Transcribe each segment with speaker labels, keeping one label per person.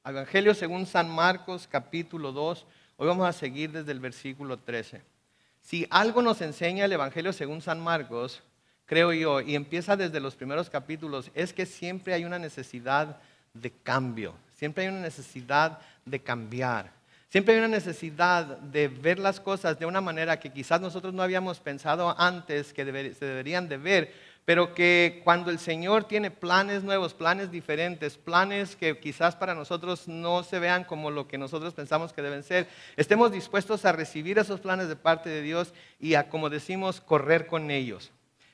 Speaker 1: Evangelio según San Marcos, capítulo 2. Hoy vamos a seguir desde el versículo 13. Si algo nos enseña el Evangelio según San Marcos, creo yo, y empieza desde los primeros capítulos, es que siempre hay una necesidad de cambio, siempre hay una necesidad de cambiar, siempre hay una necesidad de ver las cosas de una manera que quizás nosotros no habíamos pensado antes que se deberían de ver, pero que cuando el Señor tiene planes nuevos, planes diferentes, planes que quizás para nosotros no se vean como lo que nosotros pensamos que deben ser, estemos dispuestos a recibir esos planes de parte de Dios y a, como decimos, correr con ellos.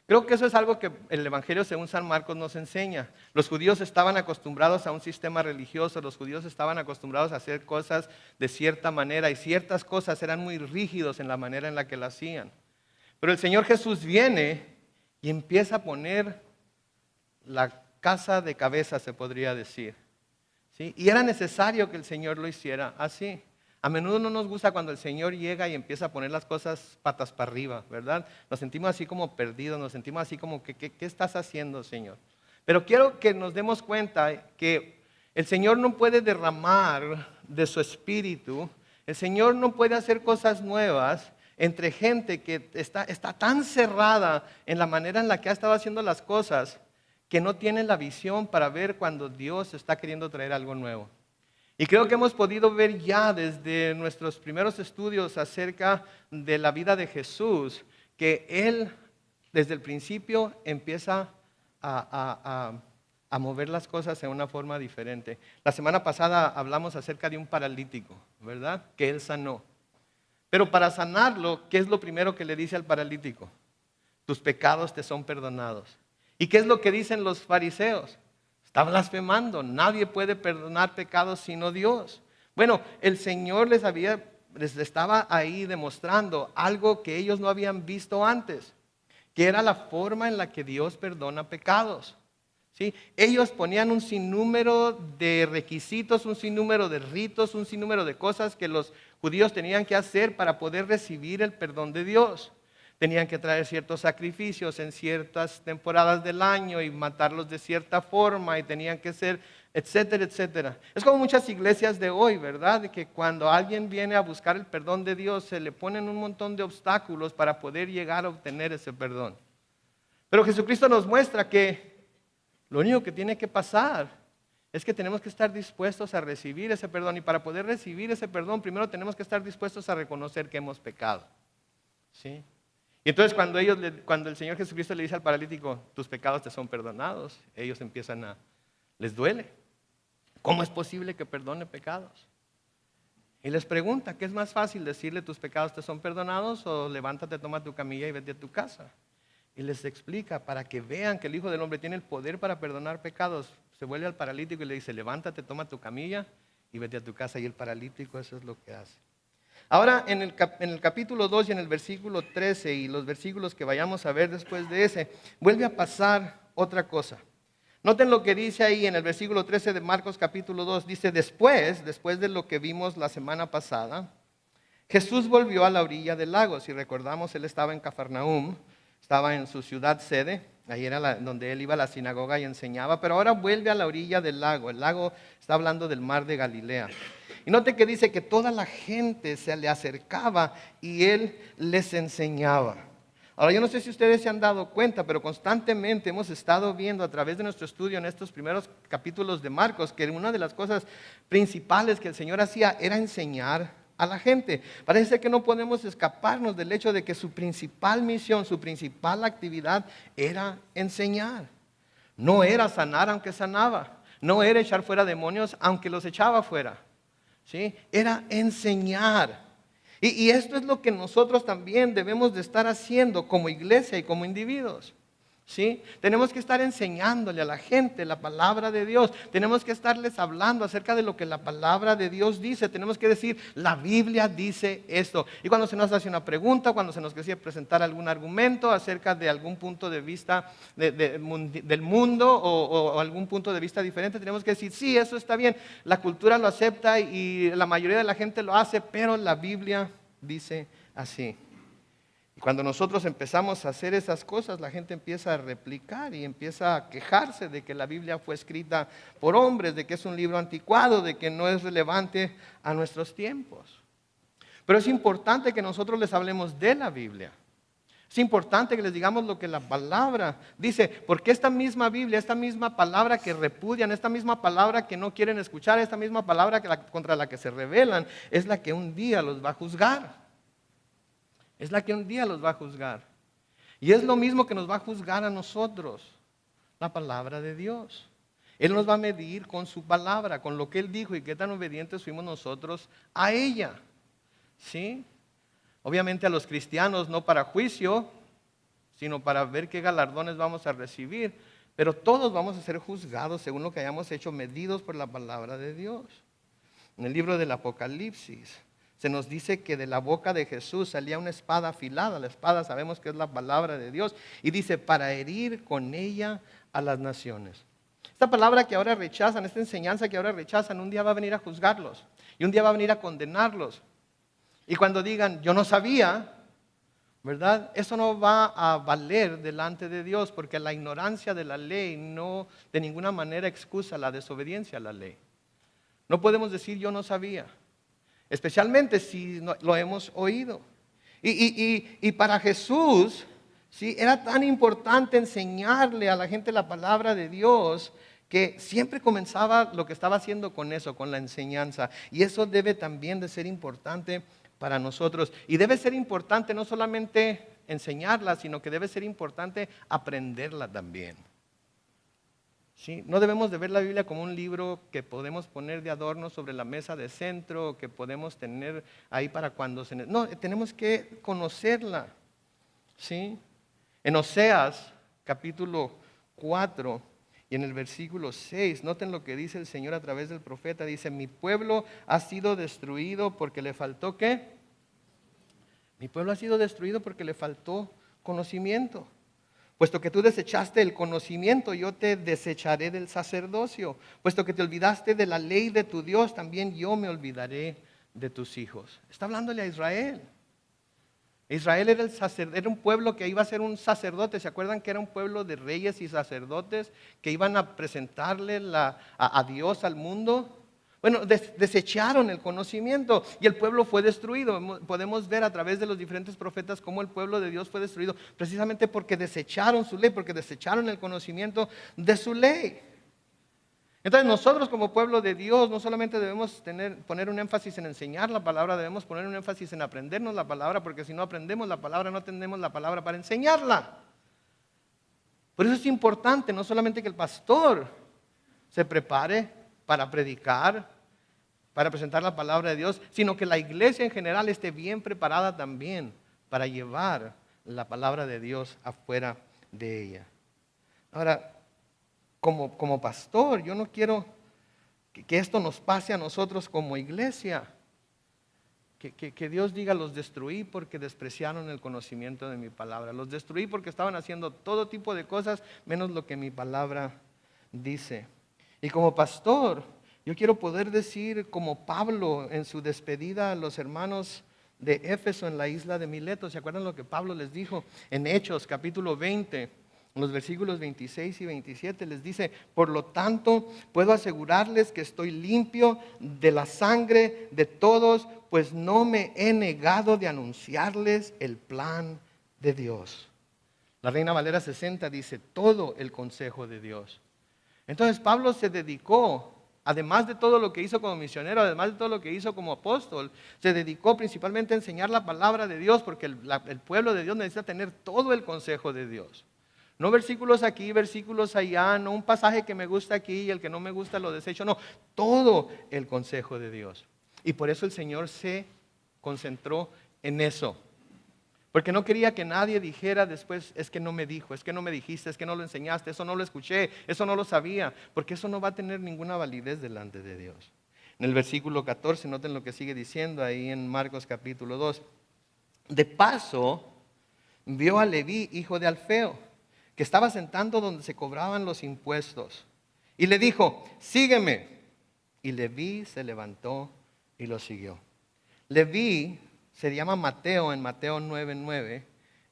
Speaker 1: Creo que eso es algo que el Evangelio según San Marcos nos enseña. Los judíos estaban acostumbrados a un sistema religioso, los judíos estaban acostumbrados a hacer cosas de cierta manera y ciertas cosas eran muy rígidos en la manera en la que las hacían. Pero el Señor Jesús viene y empieza a poner la casa de cabeza, se podría decir. ¿Sí? Y era necesario que el Señor lo hiciera así. A menudo no nos gusta cuando el Señor llega y empieza a poner las cosas patas para arriba, ¿verdad? Nos sentimos así como perdidos, nos sentimos así como que, ¿qué estás haciendo, Señor? Pero quiero que nos demos cuenta que el Señor no puede derramar de su espíritu, el Señor no puede hacer cosas nuevas entre gente que está tan cerrada en la manera en la que ha estado haciendo las cosas que no tiene la visión para ver cuando Dios está queriendo traer algo nuevo. Y creo que hemos podido ver ya desde nuestros primeros estudios acerca de la vida de Jesús, que Él desde el principio empieza a mover las cosas en una forma diferente. La semana pasada hablamos acerca de un paralítico, ¿verdad? Que Él sanó. Pero para sanarlo, ¿qué es lo primero que le dice al paralítico? Tus pecados te son perdonados. ¿Y qué es lo que dicen los fariseos? Está blasfemando, nadie puede perdonar pecados sino Dios. Bueno, el Señor les estaba ahí demostrando algo que ellos no habían visto antes, que era la forma en la que Dios perdona pecados. ¿Sí? Ellos ponían un sinnúmero de requisitos, un sinnúmero de ritos, un sinnúmero de cosas que los judíos tenían que hacer para poder recibir el perdón de Dios. Tenían que traer ciertos sacrificios en ciertas temporadas del año y matarlos de cierta forma y tenían que ser, etcétera, etcétera. Es como muchas iglesias de hoy, ¿verdad? De que cuando alguien viene a buscar el perdón de Dios se le ponen un montón de obstáculos para poder llegar a obtener ese perdón. Pero Jesucristo nos muestra que lo único que tiene que pasar es que tenemos que estar dispuestos a recibir ese perdón. Y para poder recibir ese perdón, primero tenemos que estar dispuestos a reconocer que hemos pecado. ¿Sí? Y entonces cuando el Señor Jesucristo le dice al paralítico, tus pecados te son perdonados, ellos les duele. ¿Cómo es posible que perdone pecados? Y les pregunta, ¿qué es más fácil decirle tus pecados te son perdonados o levántate, toma tu camilla y vete a tu casa? Y les explica para que vean que el Hijo del Hombre tiene el poder para perdonar pecados. Se vuelve al paralítico y le dice, levántate, toma tu camilla y vete a tu casa. Y el paralítico eso es lo que hace. Ahora en el capítulo 2 y en el versículo 13 y los versículos que vayamos a ver después de ese, vuelve a pasar otra cosa. Noten lo que dice ahí en el versículo 13 de Marcos capítulo 2. Dice, después de lo que vimos la semana pasada, Jesús volvió a la orilla del lago. Si recordamos, Él estaba en Cafarnaúm. Estaba en su ciudad sede, ahí era donde él iba a la sinagoga y enseñaba, pero ahora vuelve a la orilla del lago. El lago está hablando del mar de Galilea. Y note que dice que toda la gente se le acercaba y él les enseñaba. Ahora yo no sé si ustedes se han dado cuenta, pero constantemente hemos estado viendo a través de nuestro estudio en estos primeros capítulos de Marcos que una de las cosas principales que el Señor hacía era enseñar a la gente. Parece que no podemos escaparnos del hecho de que su principal misión, su principal actividad era enseñar. No era sanar aunque sanaba, no era echar fuera demonios aunque los echaba fuera. ¿Sí? Era enseñar. Y esto es lo que nosotros también debemos de estar haciendo como iglesia y como individuos. ¿Sí? Tenemos que estar enseñándole a la gente la palabra de Dios. Tenemos que estarles hablando acerca de lo que la palabra de Dios dice. Tenemos que decir, la Biblia dice esto. Y cuando se nos hace una pregunta, cuando se nos quiere presentar algún argumento acerca de algún punto de vista del mundo o algún punto de vista diferente, tenemos que decir, sí, eso está bien. La cultura lo acepta y la mayoría de la gente lo hace, pero la Biblia dice así. Cuando nosotros empezamos a hacer esas cosas, la gente empieza a replicar y empieza a quejarse de que la Biblia fue escrita por hombres, de que es un libro anticuado, de que no es relevante a nuestros tiempos. Pero es importante que nosotros les hablemos de la Biblia. Es importante que les digamos lo que la palabra dice, porque esta misma Biblia, esta misma palabra que repudian, esta misma palabra que no quieren escuchar, esta misma palabra contra la que se rebelan, es la que un día los va a juzgar. Es la que un día los va a juzgar. Y es lo mismo que nos va a juzgar a nosotros, la palabra de Dios. Él nos va a medir con su palabra, con lo que Él dijo y qué tan obedientes fuimos nosotros a ella. ¿Sí? Obviamente a los cristianos no para juicio, sino para ver qué galardones vamos a recibir. Pero todos vamos a ser juzgados según lo que hayamos hecho, medidos por la palabra de Dios. En el libro del Apocalipsis se nos dice que de la boca de Jesús salía una espada afilada. La espada sabemos que es la palabra de Dios. Y dice, para herir con ella a las naciones. Esta palabra que ahora rechazan, esta enseñanza que ahora rechazan, un día va a venir a juzgarlos. Y un día va a venir a condenarlos. Y cuando digan, yo no sabía, ¿verdad? Eso no va a valer delante de Dios, porque la ignorancia de la ley no de ninguna manera excusa la desobediencia a la ley. No podemos decir yo no sabía, especialmente si lo hemos oído. Y para Jesús, ¿sí? Era tan importante enseñarle a la gente la palabra de Dios, que siempre comenzaba lo que estaba haciendo con eso, con la enseñanza. Y eso debe también de ser importante para nosotros. Y debe ser importante no solamente enseñarla, sino que debe ser importante aprenderla también. ¿Sí? No debemos de ver la Biblia como un libro que podemos poner de adorno sobre la mesa de centro, que podemos tener ahí para cuando se... No, tenemos que conocerla. ¿Sí? En Oseas, capítulo 4, y en el versículo 6, noten lo que dice el Señor a través del profeta. Dice, mi pueblo ha sido destruido porque le faltó ¿qué? Mi pueblo ha sido destruido porque le faltó conocimiento. Puesto que tú desechaste el conocimiento, yo te desecharé del sacerdocio. Puesto que te olvidaste de la ley de tu Dios, también yo me olvidaré de tus hijos. Está hablándole a Israel. Israel era un pueblo que iba a ser un sacerdote. ¿Se acuerdan que era un pueblo de reyes y sacerdotes que iban a presentarle a Dios al mundo? Bueno, desecharon el conocimiento y el pueblo fue destruido. Podemos ver a través de los diferentes profetas cómo el pueblo de Dios fue destruido precisamente porque desecharon su ley, porque desecharon el conocimiento de su ley. Entonces nosotros como pueblo de Dios no solamente debemos poner un énfasis en enseñar la palabra, debemos poner un énfasis en aprendernos la palabra, porque si no aprendemos la palabra, no tenemos la palabra para enseñarla. Por eso es importante no solamente que el pastor se prepare para predicar, para presentar la palabra de Dios, sino que la iglesia en general esté bien preparada también para llevar la palabra de Dios afuera de ella. Ahora, como pastor, yo no quiero que esto nos pase a nosotros como iglesia. Que Dios diga, los destruí porque despreciaron el conocimiento de mi palabra. Los destruí porque estaban haciendo todo tipo de cosas menos lo que mi palabra dice. Y como pastor, yo quiero poder decir como Pablo en su despedida a los hermanos de Éfeso en la isla de Mileto. ¿Se acuerdan lo que Pablo les dijo en Hechos capítulo 20? En los versículos 26 y 27 les dice, por lo tanto, puedo asegurarles que estoy limpio de la sangre de todos, pues no me he negado de anunciarles el plan de Dios. La Reina Valera 60 dice, todo el consejo de Dios. Entonces Pablo se dedicó, además de todo lo que hizo como misionero, además de todo lo que hizo como apóstol, se dedicó principalmente a enseñar la palabra de Dios, porque el pueblo de Dios necesita tener todo el consejo de Dios. No versículos aquí, versículos allá, no un pasaje que me gusta aquí y el que no me gusta lo desecho, no, todo el consejo de Dios. Y por eso el Señor se concentró en eso. Porque no quería que nadie dijera después, es que no me dijo, es que no me dijiste, es que no lo enseñaste, eso no lo escuché, eso no lo sabía, porque eso no va a tener ninguna validez delante de Dios. En el versículo 14, noten lo que sigue diciendo ahí en Marcos capítulo 2. De paso, vio a Leví, hijo de Alfeo, que estaba sentado donde se cobraban los impuestos. Y le dijo, sígueme. Y Leví se levantó y lo siguió. Leví se llama Mateo en Mateo 9:9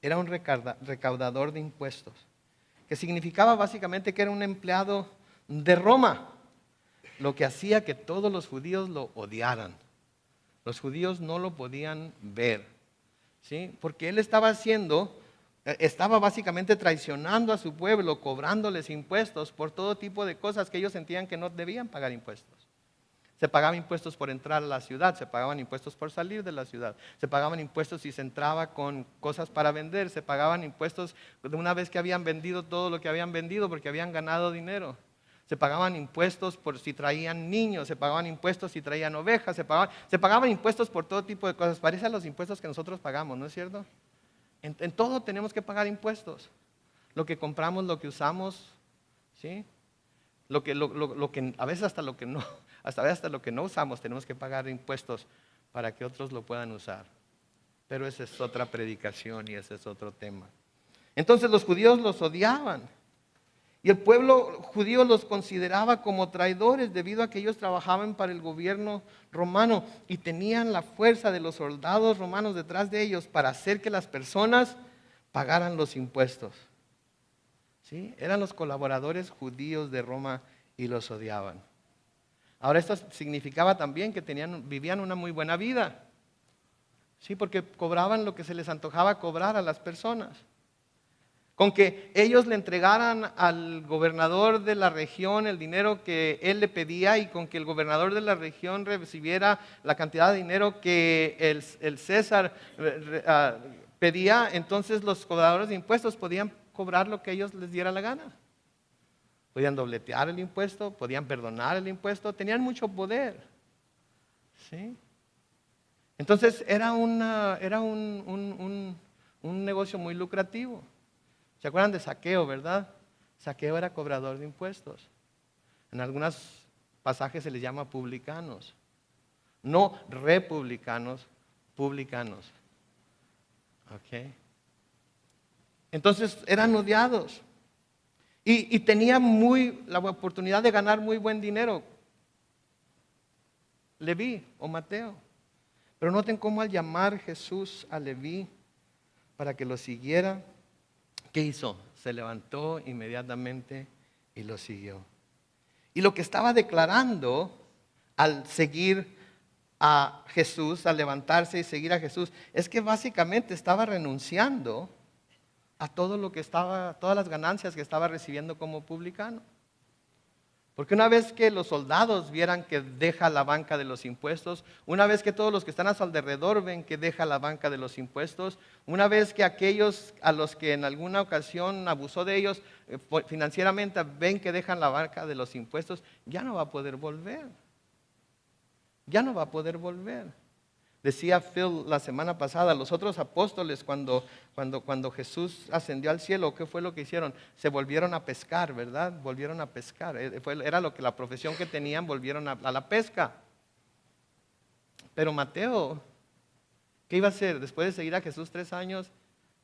Speaker 1: era un recaudador de impuestos, que significaba básicamente que era un empleado de Roma, lo que hacía que todos los judíos lo odiaran. Los judíos no lo podían ver, ¿sí? Porque él estaba básicamente traicionando a su pueblo, cobrándoles impuestos por todo tipo de cosas que ellos sentían que no debían pagar impuestos. Se pagaban impuestos por entrar a la ciudad, se pagaban impuestos por salir de la ciudad, se pagaban impuestos si se entraba con cosas para vender, se pagaban impuestos de una vez que habían vendido todo lo que habían vendido porque habían ganado dinero. Se pagaban impuestos por si traían niños, se pagaban impuestos si traían ovejas, se pagaban impuestos por todo tipo de cosas. Parece a los impuestos que nosotros pagamos, ¿no es cierto? En todo tenemos que pagar impuestos. Lo que compramos, lo que usamos, ¿sí? Lo que a veces hasta lo que no usamos tenemos que pagar impuestos para que otros lo puedan usar. Pero esa es otra predicación y ese es otro tema. Entonces los judíos los odiaban. Y el pueblo judío los consideraba como traidores debido a que ellos trabajaban para el gobierno romano y tenían la fuerza de los soldados romanos detrás de ellos para hacer que las personas pagaran los impuestos. ¿Sí? Eran los colaboradores judíos de Roma y los odiaban. Ahora esto significaba también que vivían una muy buena vida. ¿Sí? Porque cobraban lo que se les antojaba cobrar a las personas. Con que ellos le entregaran al gobernador de la región el dinero que él le pedía y con que el gobernador de la región recibiera la cantidad de dinero que el César pedía, entonces los cobradores de impuestos podían cobrar lo que ellos les diera la gana. Podían dobletear el impuesto, podían perdonar el impuesto, tenían mucho poder. ¿Sí? Entonces era un negocio muy lucrativo. ¿Se acuerdan de Zaqueo, verdad? Zaqueo era cobrador de impuestos. En algunos pasajes se les llama publicanos. No republicanos, publicanos. ¿Ok? Entonces eran odiados. Y tenían la oportunidad de ganar muy buen dinero. Leví o Mateo. Pero noten cómo al llamar Jesús a Leví para que lo siguiera, ¿qué hizo? Se levantó inmediatamente y lo siguió. Y lo que estaba declarando al seguir a Jesús, al levantarse y seguir a Jesús, es que básicamente estaba renunciando a todas las ganancias que estaba recibiendo como publicano. Porque una vez que los soldados vieran que deja la banca de los impuestos, una vez que todos los que están a su alrededor ven que deja la banca de los impuestos, una vez que aquellos a los que en alguna ocasión abusó de ellos financieramente ven que dejan la banca de los impuestos, ya no va a poder volver. Ya no va a poder volver. Decía Phil la semana pasada, los otros apóstoles cuando Jesús ascendió al cielo, ¿qué fue lo que hicieron? Se volvieron a pescar, ¿verdad? Volvieron a pescar. Era lo que la profesión que tenían, volvieron a la pesca. Pero Mateo, ¿qué iba a hacer? Después de seguir a Jesús 3 años,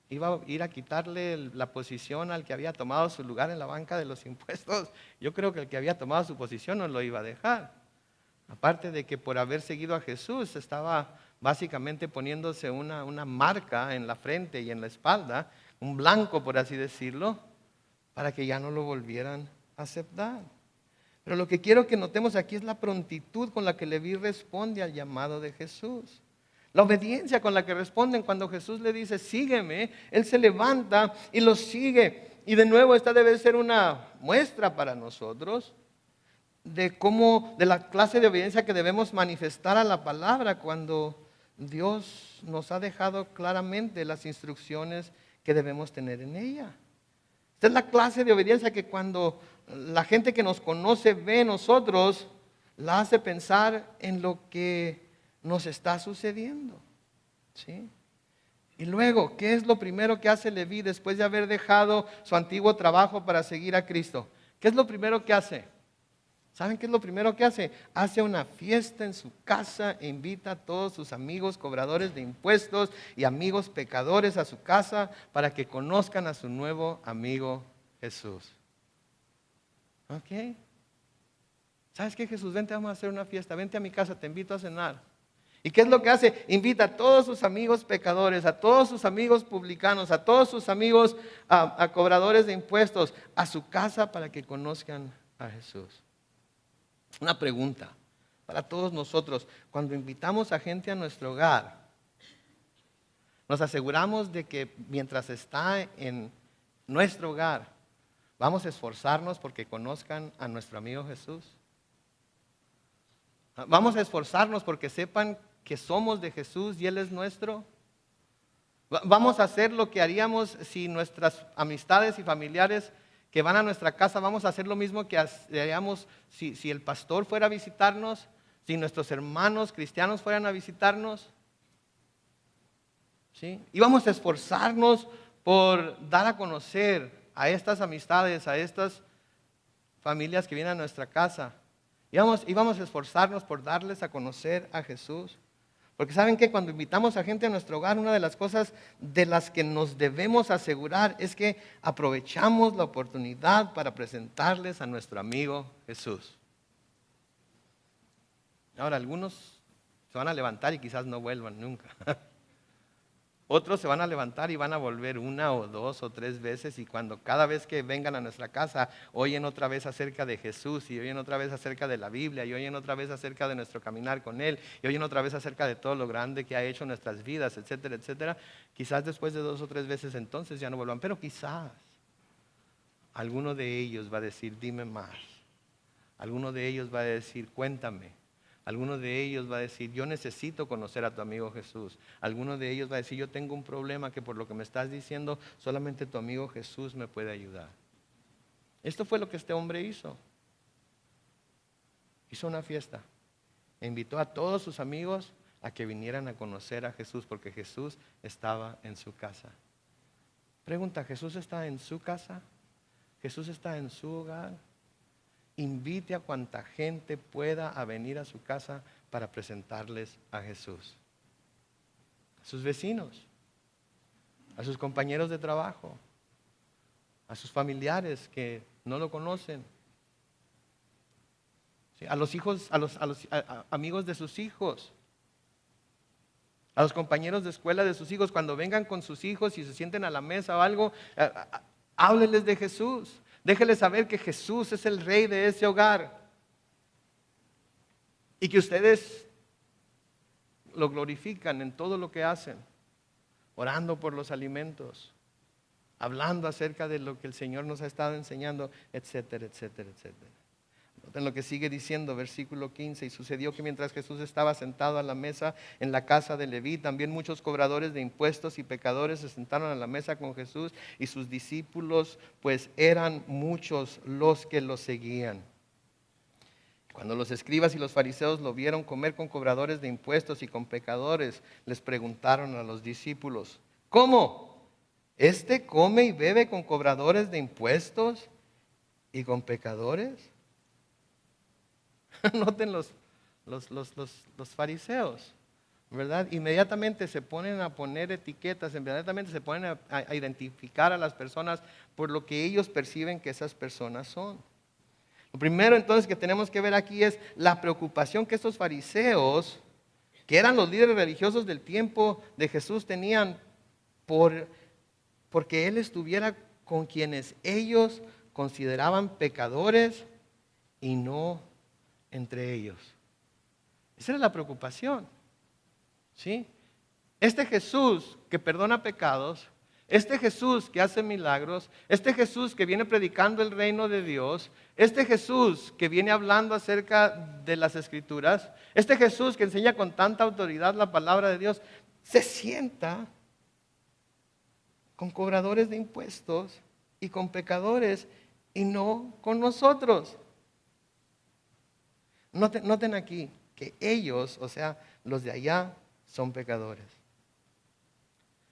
Speaker 1: iba a ir a quitarle la posición al que había tomado su lugar en la banca de los impuestos. Yo creo que el que había tomado su posición no lo iba a dejar. Aparte de que por haber seguido a Jesús estaba básicamente poniéndose una marca en la frente y en la espalda, un blanco por así decirlo, para que ya no lo volvieran a aceptar. Pero lo que quiero que notemos aquí es la prontitud con la que Leví responde al llamado de Jesús. La obediencia con la que responden cuando Jesús le dice, sígueme, él se levanta y lo sigue. Y de nuevo esta debe ser una muestra para nosotros de la clase de obediencia que debemos manifestar a la palabra cuando Dios nos ha dejado claramente las instrucciones que debemos tener en ella. Esta es la clase de obediencia que cuando la gente que nos conoce ve en nosotros, la hace pensar en lo que nos está sucediendo. ¿Sí? Y luego, ¿qué es lo primero que hace Leví después de haber dejado su antiguo trabajo para seguir a Cristo? ¿Qué es lo primero que hace? ¿Saben qué es lo primero que hace? Hace una fiesta en su casa e invita a todos sus amigos cobradores de impuestos y amigos pecadores a su casa para que conozcan a su nuevo amigo Jesús. ¿Ok? ¿Sabes qué, Jesús? Vente, vamos a hacer una fiesta. Vente a mi casa, te invito a cenar. ¿Y qué es lo que hace? Invita a todos sus amigos pecadores, a todos sus amigos publicanos, a todos sus amigos a cobradores de impuestos a su casa para que conozcan a Jesús. Una pregunta para todos nosotros. Cuando invitamos a gente a nuestro hogar, nos aseguramos de que mientras está en nuestro hogar, vamos a esforzarnos porque conozcan a nuestro amigo Jesús. Vamos a esforzarnos porque sepan que somos de Jesús y Él es nuestro. Vamos a hacer lo que haríamos si nuestras amistades y familiares que van a nuestra casa, vamos a hacer lo mismo que haríamos si el pastor fuera a visitarnos, si nuestros hermanos cristianos fueran a visitarnos. ¿Sí? Y vamos a esforzarnos por dar a conocer a estas amistades, a estas familias que vienen a nuestra casa. Y vamos a esforzarnos por darles a conocer a Jesús. Porque saben que cuando invitamos a gente a nuestro hogar, una de las cosas de las que nos debemos asegurar es que aprovechamos la oportunidad para presentarles a nuestro amigo Jesús. Ahora, algunos se van a levantar y quizás no vuelvan nunca. Otros se van a levantar y van a volver 1 o 2 o 3 veces, y cuando cada vez que vengan a nuestra casa oyen otra vez acerca de Jesús, y oyen otra vez acerca de la Biblia, y oyen otra vez acerca de nuestro caminar con Él, y oyen otra vez acerca de todo lo grande que ha hecho en nuestras vidas, etcétera, etcétera, quizás después de 2 o 3 veces entonces ya no vuelvan, pero quizás alguno de ellos va a decir, dime más. Alguno de ellos va a decir, cuéntame. Alguno de ellos va a decir, yo necesito conocer a tu amigo Jesús. Alguno de ellos va a decir, yo tengo un problema que por lo que me estás diciendo, solamente tu amigo Jesús me puede ayudar. Esto fue lo que este hombre hizo. Hizo una fiesta. E invitó a todos sus amigos a que vinieran a conocer a Jesús, porque Jesús estaba en su casa. Pregunta, ¿Jesús está en su casa? ¿Jesús está en su hogar? Invite a cuanta gente pueda a venir a su casa para presentarles a Jesús. A sus vecinos, a sus compañeros de trabajo, a sus familiares que no lo conocen, ¿sí? A los hijos, a los amigos de sus hijos, a los compañeros de escuela de sus hijos. Cuando vengan con sus hijos y se sienten a la mesa o algo, háblenles de Jesús. Déjenles saber que Jesús es el rey de ese hogar y que ustedes lo glorifican en todo lo que hacen, orando por los alimentos, hablando acerca de lo que el Señor nos ha estado enseñando, etcétera, etcétera, etcétera. Noten lo que sigue diciendo, versículo 15. Y sucedió que mientras Jesús estaba sentado a la mesa en la casa de Leví, también muchos cobradores de impuestos y pecadores se sentaron a la mesa con Jesús y sus discípulos, pues eran muchos los que lo seguían. Cuando los escribas y los fariseos lo vieron comer con cobradores de impuestos y con pecadores, les preguntaron a los discípulos, ¿cómo? ¿Este come y bebe con cobradores de impuestos y con pecadores? Noten los fariseos, ¿verdad? Inmediatamente se ponen a poner etiquetas, inmediatamente se ponen a identificar a las personas por lo que ellos perciben que esas personas son. Lo primero entonces que tenemos que ver aquí es la preocupación que estos fariseos, que eran los líderes religiosos del tiempo de Jesús, tenían porque Él estuviera con quienes ellos consideraban pecadores y no entre ellos. Esa era la preocupación, ¿sí? Este Jesús que perdona pecados, este Jesús que hace milagros, este Jesús que viene predicando el reino de Dios, este Jesús que viene hablando acerca de las Escrituras, este Jesús que enseña con tanta autoridad la palabra de Dios, se sienta con cobradores de impuestos y con pecadores y no con nosotros. Noten aquí que ellos, o sea, los de allá, son pecadores.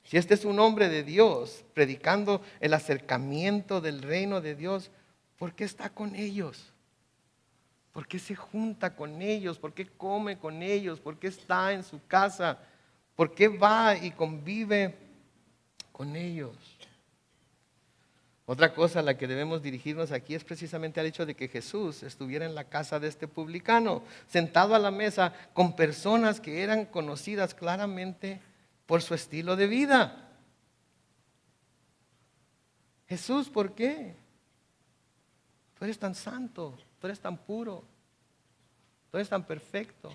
Speaker 1: Si este es un hombre de Dios predicando el acercamiento del reino de Dios, ¿por qué está con ellos? ¿Por qué se junta con ellos? ¿Por qué come con ellos? ¿Por qué está en su casa? ¿Por qué va y convive con ellos? Otra cosa a la que debemos dirigirnos aquí es precisamente al hecho de que Jesús estuviera en la casa de este publicano, sentado a la mesa con personas que eran conocidas claramente por su estilo de vida. Jesús, ¿por qué? Tú eres tan santo, tú eres tan puro, tú eres tan perfecto.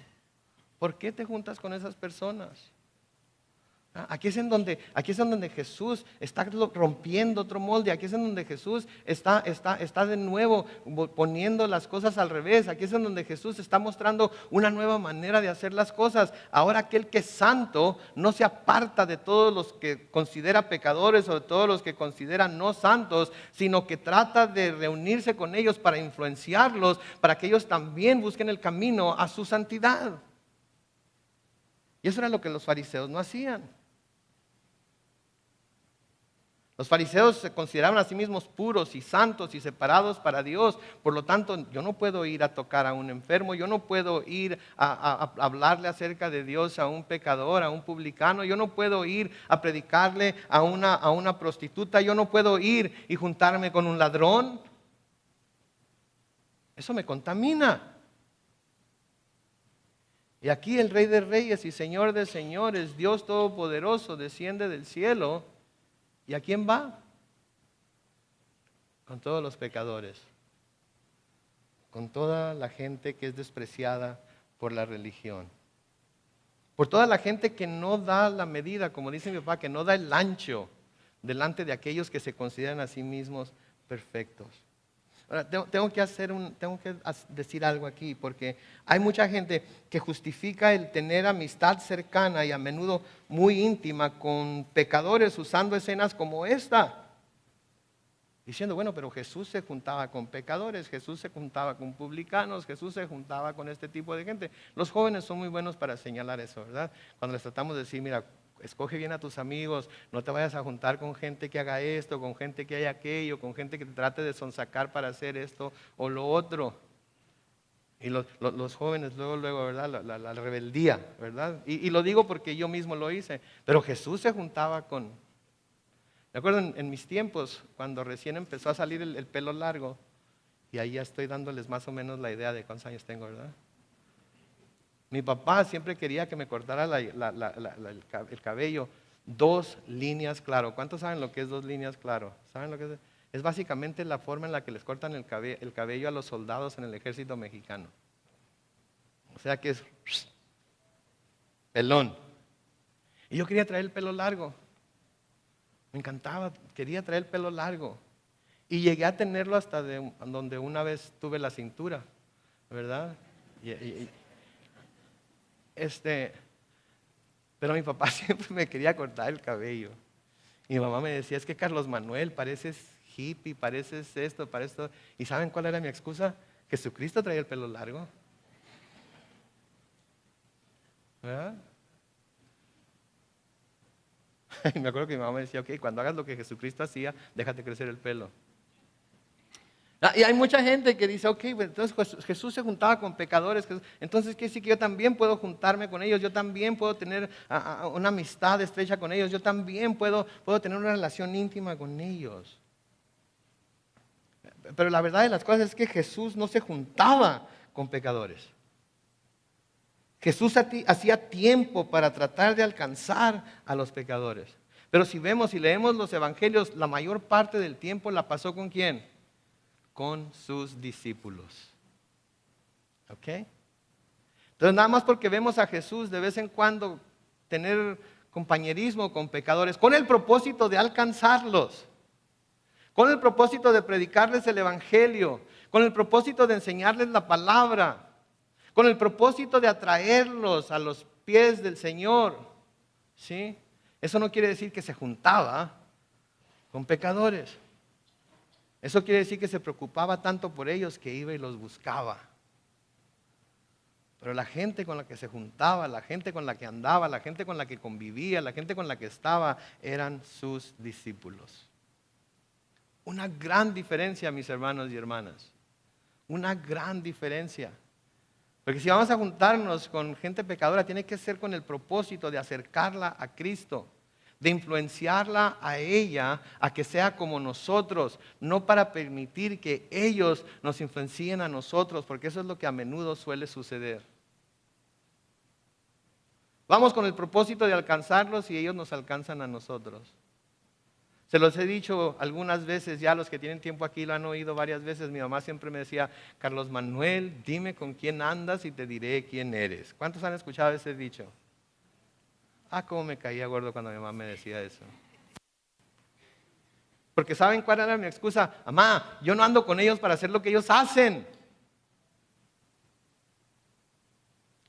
Speaker 1: ¿Por qué te juntas con esas personas? Aquí es en donde Jesús está rompiendo otro molde. Aquí es en donde Jesús está de nuevo poniendo las cosas al revés. Aquí es en donde Jesús está mostrando una nueva manera de hacer las cosas. Ahora aquel que es santo no se aparta de todos los que considera pecadores o de todos los que considera no santos, sino que trata de reunirse con ellos para influenciarlos, para que ellos también busquen el camino a su santidad. Y eso era lo que los fariseos no hacían. Los fariseos se consideraban a sí mismos puros y santos y separados para Dios. Por lo tanto, yo no puedo ir a tocar a un enfermo, yo no puedo ir a hablarle acerca de Dios a un pecador, a un publicano, yo no puedo ir a predicarle a una prostituta, yo no puedo ir y juntarme con un ladrón. Eso me contamina. Y aquí el Rey de Reyes y Señor de Señores, Dios Todopoderoso, desciende del cielo. ¿Y a quién va? Con todos los pecadores, con toda la gente que es despreciada por la religión, por toda la gente que no da la medida, como dice mi papá, que no da el ancho delante de aquellos que se consideran a sí mismos perfectos. Ahora, tengo que decir algo aquí, porque hay mucha gente que justifica el tener amistad cercana y a menudo muy íntima con pecadores usando escenas como esta. Diciendo, bueno, pero Jesús se juntaba con pecadores, Jesús se juntaba con publicanos, Jesús se juntaba con este tipo de gente. Los jóvenes son muy buenos para señalar eso, ¿verdad? Cuando les tratamos de decir, mira, escoge bien a tus amigos, no te vayas a juntar con gente que haga esto, con gente que haya aquello, con gente que te trate de sonsacar para hacer esto o lo otro. Y los jóvenes luego, ¿verdad? La rebeldía, ¿verdad? Y lo digo porque yo mismo lo hice. Pero Jesús se juntaba con... Me acuerdo en mis tiempos, cuando recién empezó a salir el pelo largo, y ahí ya estoy dándoles más o menos la idea de cuántos años tengo, ¿verdad? Mi papá siempre quería que me cortara el cabello 2 líneas claro. ¿Cuántos saben lo que es 2 líneas claro? ¿Saben lo que es? Es básicamente la forma en la que les cortan el cabello a los soldados en el ejército mexicano. O sea que es pelón. Y yo quería traer el pelo largo. Me encantaba, quería traer el pelo largo. Y llegué a tenerlo hasta donde una vez tuve la cintura, ¿verdad? Pero mi papá siempre me quería cortar el cabello. Y mi mamá me decía, es que Carlos Manuel, pareces hippie, pareces esto, pareces esto. ¿Y saben cuál era mi excusa? Jesucristo traía el pelo largo. ¿Verdad? Y me acuerdo que mi mamá me decía, ok, cuando hagas lo que Jesucristo hacía, déjate crecer el pelo. Y hay mucha gente que dice, ok, entonces Jesús se juntaba con pecadores, entonces quiere decir que yo también puedo juntarme con ellos, yo también puedo tener una amistad estrecha con ellos, yo también puedo tener una relación íntima con ellos. Pero la verdad de las cosas es que Jesús no se juntaba con pecadores. Jesús hacía tiempo para tratar de alcanzar a los pecadores. Pero si vemos y leemos los evangelios, la mayor parte del tiempo la pasó ¿con quién? Con sus discípulos. ¿Ok? Entonces nada más porque vemos a Jesús de vez en cuando tener compañerismo con pecadores, con el propósito de alcanzarlos, con el propósito de predicarles el evangelio, con el propósito de enseñarles la palabra, con el propósito de atraerlos a los pies del Señor. ¿Sí? Eso no quiere decir que se juntaba con pecadores. Eso quiere decir que se preocupaba tanto por ellos que iba y los buscaba. Pero la gente con la que se juntaba, la gente con la que andaba, la gente con la que convivía, la gente con la que estaba, eran sus discípulos. Una gran diferencia, mis hermanos y hermanas. Una gran diferencia. Porque si vamos a juntarnos con gente pecadora, tiene que ser con el propósito de acercarla a Cristo, de influenciarla a ella a que sea como nosotros, no para permitir que ellos nos influencien a nosotros, porque eso es lo que a menudo suele suceder. Vamos con el propósito de alcanzarlos y ellos nos alcanzan a nosotros. Se los he dicho algunas veces, ya los que tienen tiempo aquí lo han oído varias veces. Mi mamá siempre me decía: Carlos Manuel, dime con quién andas y te diré quién eres. ¿Cuántos han escuchado ese dicho? Cómo me caía gordo cuando mi mamá me decía eso. Porque ¿saben cuál era mi excusa? Mamá, yo no ando con ellos para hacer lo que ellos hacen.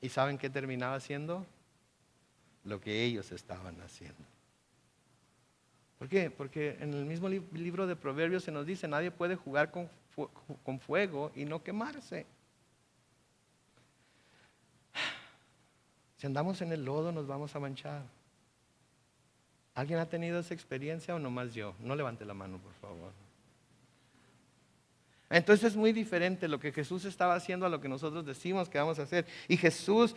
Speaker 1: ¿Y saben qué terminaba haciendo? Lo que ellos estaban haciendo. ¿Por qué? Porque en el mismo libro de Proverbios se nos dice: nadie puede jugar con fuego y no quemarse. Si andamos en el lodo nos vamos a manchar. ¿Alguien ha tenido esa experiencia o nomás yo? No levante la mano, por favor. Entonces es muy diferente lo que Jesús estaba haciendo a lo que nosotros decimos que vamos a hacer. Y Jesús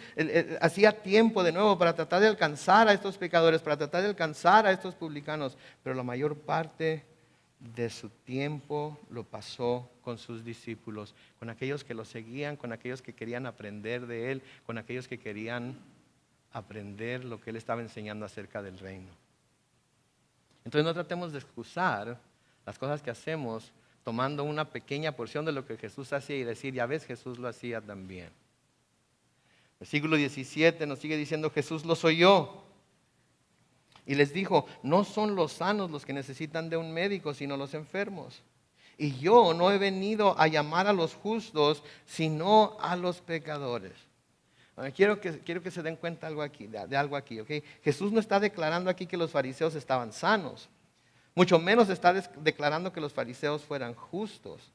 Speaker 1: hacía tiempo de nuevo para tratar de alcanzar a estos pecadores, para tratar de alcanzar a estos publicanos. Pero la mayor parte de su tiempo lo pasó con sus discípulos, con aquellos que lo seguían, con aquellos que querían aprender de él, con aquellos que querían aprender lo que él estaba enseñando acerca del reino. Entonces no tratemos de excusar las cosas que hacemos tomando una pequeña porción de lo que Jesús hacía y decir: ya ves, Jesús lo hacía también. Versículo 17 nos sigue diciendo: Jesús los oyó y les dijo: no son los sanos los que necesitan de un médico, sino los enfermos. Y yo no he venido a llamar a los justos, sino a los pecadores. Quiero que se den cuenta de algo aquí, ¿ok? Jesús no está declarando aquí que los fariseos estaban sanos. Mucho menos está declarando que los fariseos fueran justos.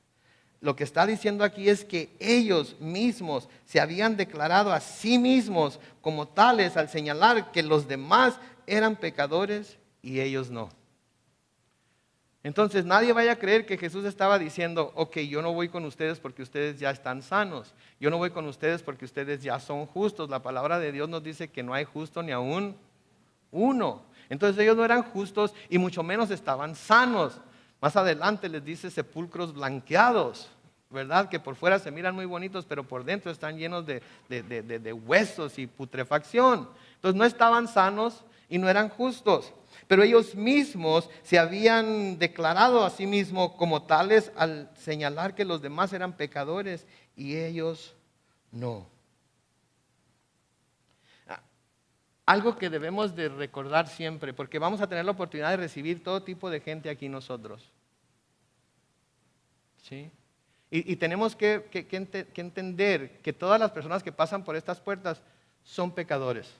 Speaker 1: Lo que está diciendo aquí es que ellos mismos se habían declarado a sí mismos como tales al señalar que los demás eran pecadores y ellos no. Entonces nadie vaya a creer que Jesús estaba diciendo: ok, yo no voy con ustedes porque ustedes ya están sanos. Yo no voy con ustedes porque ustedes ya son justos. La palabra de Dios nos dice que no hay justo ni aún uno. Entonces ellos no eran justos y mucho menos estaban sanos. Más adelante les dice sepulcros blanqueados, ¿verdad? Que por fuera se miran muy bonitos, pero por dentro están llenos de huesos y putrefacción. Entonces no estaban sanos y no eran justos. Pero ellos mismos se habían declarado a sí mismos como tales al señalar que los demás eran pecadores y ellos no. Algo que debemos de recordar siempre, porque vamos a tener la oportunidad de recibir todo tipo de gente aquí nosotros. ¿Sí? Y tenemos que entender que todas las personas que pasan por estas puertas son pecadores.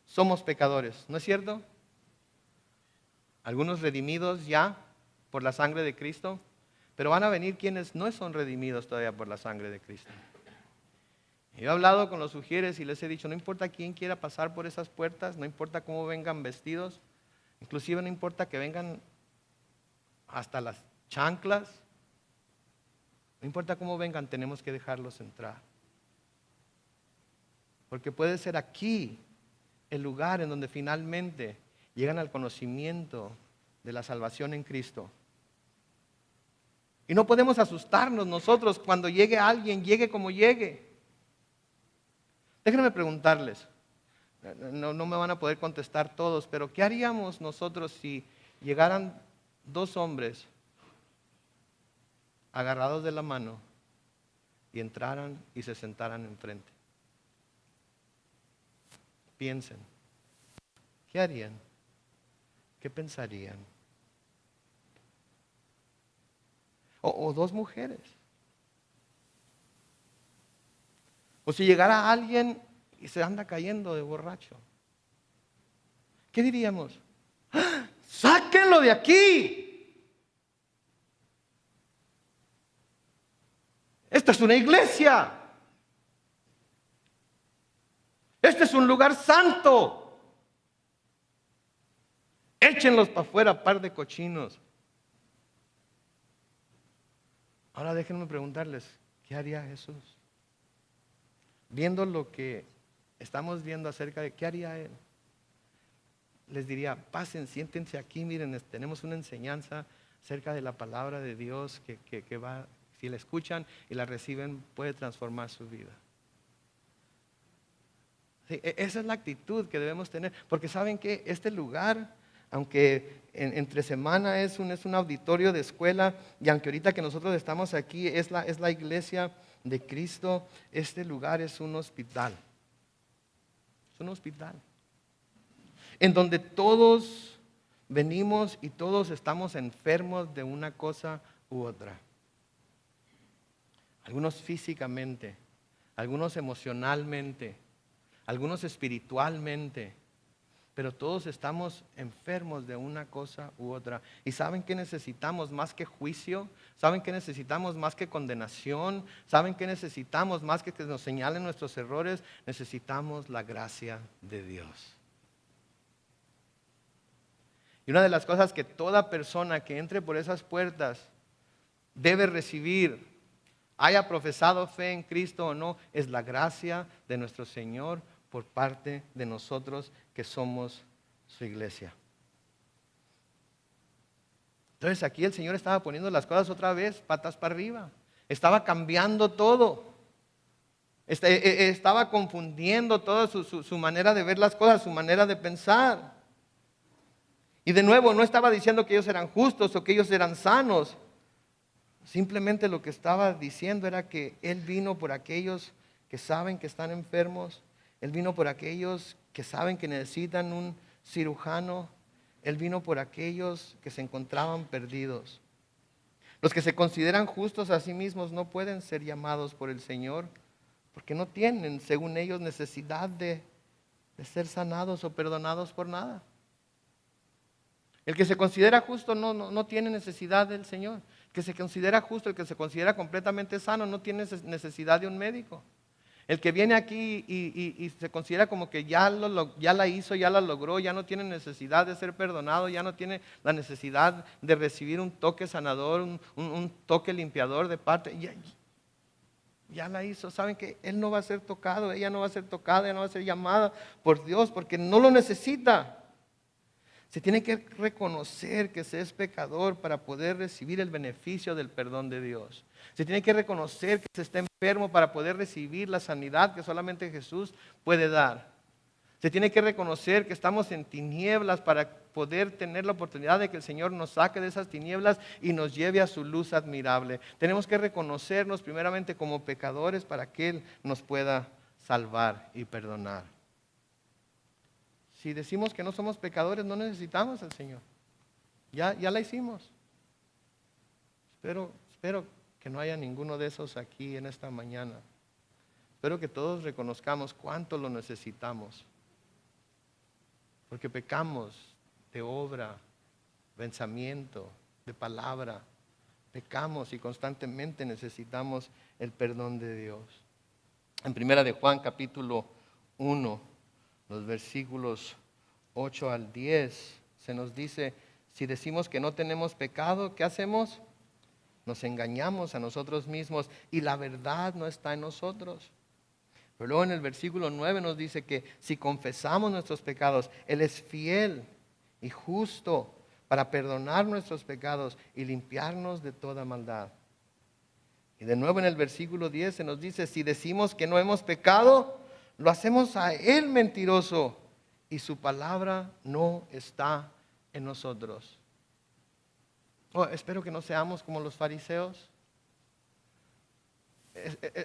Speaker 1: Somos pecadores, ¿no es cierto? Algunos redimidos ya por la sangre de Cristo, pero van a venir quienes no son redimidos todavía por la sangre de Cristo. Yo he hablado con los sugieres y les he dicho: no importa quién quiera pasar por esas puertas, no importa cómo vengan vestidos, inclusive no importa que vengan hasta las chanclas, no importa cómo vengan, tenemos que dejarlos entrar. Porque puede ser aquí el lugar en donde finalmente llegan al conocimiento de la salvación en Cristo. Y no podemos asustarnos nosotros cuando llegue alguien, llegue como llegue. Déjenme preguntarles, no me van a poder contestar todos, pero ¿qué haríamos nosotros si llegaran dos hombres agarrados de la mano y entraran y se sentaran enfrente? Piensen, ¿qué harían? ¿Qué pensarían? O dos mujeres. O si llegara alguien y se anda cayendo de borracho, ¿qué diríamos? ¡Ah! ¡Sáquenlo de aquí! Esta es una iglesia. Este es un lugar santo. Échenlos para afuera, par de cochinos. Ahora déjenme preguntarles, ¿qué haría Jesús? Viendo lo que estamos viendo acerca de qué haría Él. les diría, pasen, siéntense aquí, miren, tenemos una enseñanza acerca de la palabra de Dios que va, si la escuchan y la reciben, puede transformar su vida. Sí, esa es la actitud que debemos tener, porque saben que este lugar, aunque entre semana es un auditorio de escuela, y aunque ahorita que nosotros estamos aquí es la iglesia de Cristo, este lugar es un hospital. Es un hospital en donde todos venimos y todos estamos enfermos de una cosa u otra. Algunos físicamente, algunos emocionalmente, algunos espiritualmente, pero todos estamos enfermos de una cosa u otra. ¿Y saben qué necesitamos más que juicio? ¿Saben qué necesitamos más que condenación? ¿Saben qué necesitamos más que nos señalen nuestros errores? Necesitamos la gracia de Dios. Y una de las cosas que toda persona que entre por esas puertas debe recibir, haya profesado fe en Cristo o no, es la gracia de nuestro Señor por parte de nosotros que somos su iglesia. Entonces aquí el Señor estaba poniendo las cosas otra vez patas para arriba. Estaba cambiando todo. Estaba confundiendo toda su manera de ver las cosas, su manera de pensar. Y de nuevo, no estaba diciendo que ellos eran justos o que ellos eran sanos. Simplemente lo que estaba diciendo era que Él vino por aquellos que saben que están enfermos. Él vino por aquellos que saben que necesitan un cirujano. Él vino por aquellos que se encontraban perdidos. Los que se consideran justos a sí mismos no pueden ser llamados por el Señor porque no tienen, según ellos, necesidad de ser sanados o perdonados por nada. El que se considera justo no tiene necesidad del Señor. El que se considera justo, el que se considera completamente sano, no tiene necesidad de un médico. El que viene aquí y se considera como que ya la hizo, ya la logró, ya no tiene necesidad de ser perdonado, ya no tiene la necesidad de recibir un toque sanador, un toque limpiador de parte. Ya la hizo. Saben que él no va a ser tocado, ella no va a ser tocada, ella no va a ser llamada por Dios porque no lo necesita. Se tiene que reconocer que se es pecador para poder recibir el beneficio del perdón de Dios. Se tiene que reconocer que se está enfermo para poder recibir la sanidad que solamente Jesús puede dar. Se tiene que reconocer que estamos en tinieblas para poder tener la oportunidad de que el Señor nos saque de esas tinieblas y nos lleve a su luz admirable. Tenemos que reconocernos primeramente como pecadores para que Él nos pueda salvar y perdonar. Si decimos que no somos pecadores, no necesitamos al Señor. Ya la hicimos. Espero que no haya ninguno de esos aquí en esta mañana. Espero que todos reconozcamos cuánto lo necesitamos. Porque pecamos de obra, pensamiento, de palabra. Pecamos y constantemente necesitamos el perdón de Dios. En primera de Juan capítulo 1. Los versículos 8 al 10 se nos dice, si decimos que no tenemos pecado, ¿qué hacemos? Nos engañamos a nosotros mismos y la verdad no está en nosotros. Pero luego en el versículo 9 nos dice que si confesamos nuestros pecados, Él es fiel y justo para perdonar nuestros pecados y limpiarnos de toda maldad. Y de nuevo en el versículo 10 se nos dice, si decimos que no hemos pecado, lo hacemos a Él mentiroso y su palabra no está en nosotros. Espero que no seamos como los fariseos.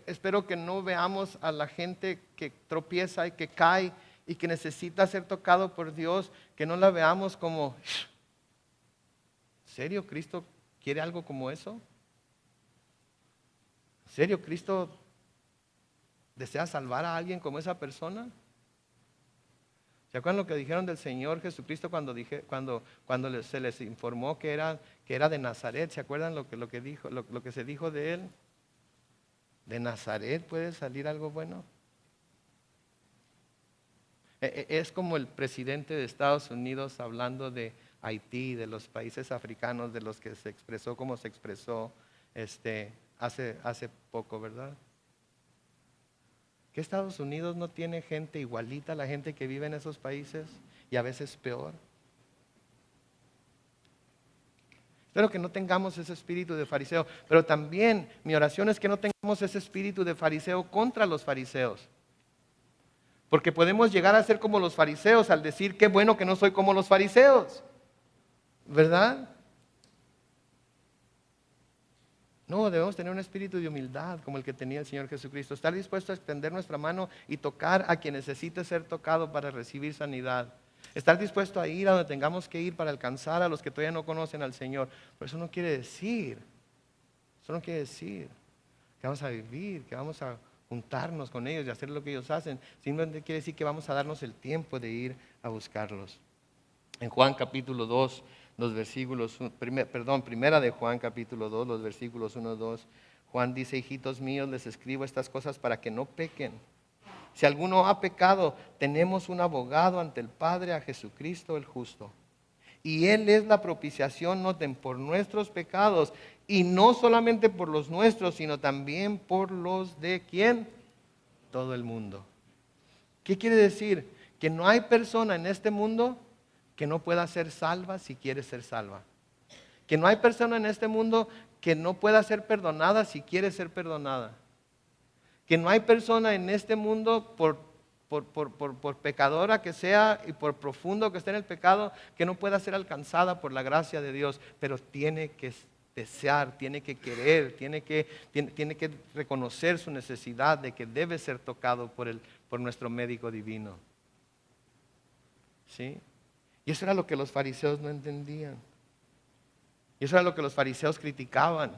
Speaker 1: Espero que no veamos a la gente que tropieza y que cae y que necesita ser tocado por Dios, que no la veamos como, ¿en serio Cristo quiere algo como eso? ¿En serio Cristo desea salvar a alguien como esa persona? ¿Se acuerdan lo que dijeron del Señor Jesucristo cuando se les informó que era de Nazaret? ¿Se acuerdan lo que se dijo de él? ¿De Nazaret puede salir algo bueno? Es como el presidente de Estados Unidos hablando de Haití, de los países africanos, de los que se expresó como se expresó hace poco, ¿verdad? ¿Que Estados Unidos no tiene gente igualita a la gente que vive en esos países? Y a veces peor. Espero que no tengamos ese espíritu de fariseo, pero también mi oración es que no tengamos ese espíritu de fariseo contra los fariseos. Porque podemos llegar a ser como los fariseos al decir, qué bueno que no soy como los fariseos, ¿verdad? No, debemos tener un espíritu de humildad como el que tenía el Señor Jesucristo. Estar dispuesto a extender nuestra mano y tocar a quien necesite ser tocado para recibir sanidad. Estar dispuesto a ir a donde tengamos que ir para alcanzar a los que todavía no conocen al Señor. Pero eso no quiere decir que vamos a vivir, que vamos a juntarnos con ellos y hacer lo que ellos hacen. Simplemente quiere decir que vamos a darnos el tiempo de ir a buscarlos. En Juan capítulo 2, los versículos, primera de Juan capítulo 2, los versículos 1, 2, Juan dice, hijitos míos, les escribo estas cosas para que no pequen. Si alguno ha pecado, tenemos un abogado ante el Padre, a Jesucristo el justo. Y Él es la propiciación, noten, por nuestros pecados, y no solamente por los nuestros, sino también por los de ¿quién? Todo el mundo. ¿Qué quiere decir? Que no hay persona en este mundo que no pueda ser salva si quiere ser salva. Que no hay persona en este mundo que no pueda ser perdonada si quiere ser perdonada. Que no hay persona en este mundo, por pecadora que sea y por profundo que esté en el pecado, que no pueda ser alcanzada por la gracia de Dios, pero tiene que desear, tiene que querer, tiene que reconocer su necesidad de que debe ser tocado por nuestro médico divino. ¿Sí? Y eso era lo que los fariseos no entendían. Y eso era lo que los fariseos criticaban.